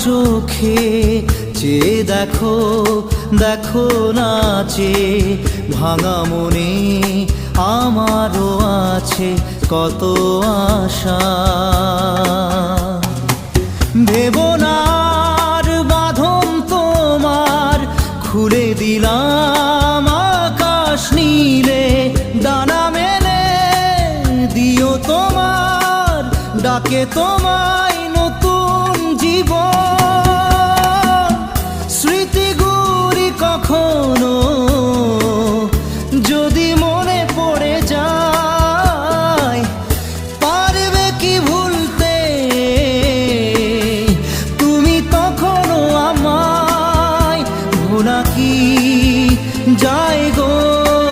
চোখে চেয়ে দেখো, দেখো নাচে ভাঙা মনে আমারও আছে কত আশা। ভেবনার বাঁধন তোমার খুলে দিলাম আকাশ নীলে, ডানা মেলে দিও তোমার ডাকে তোমার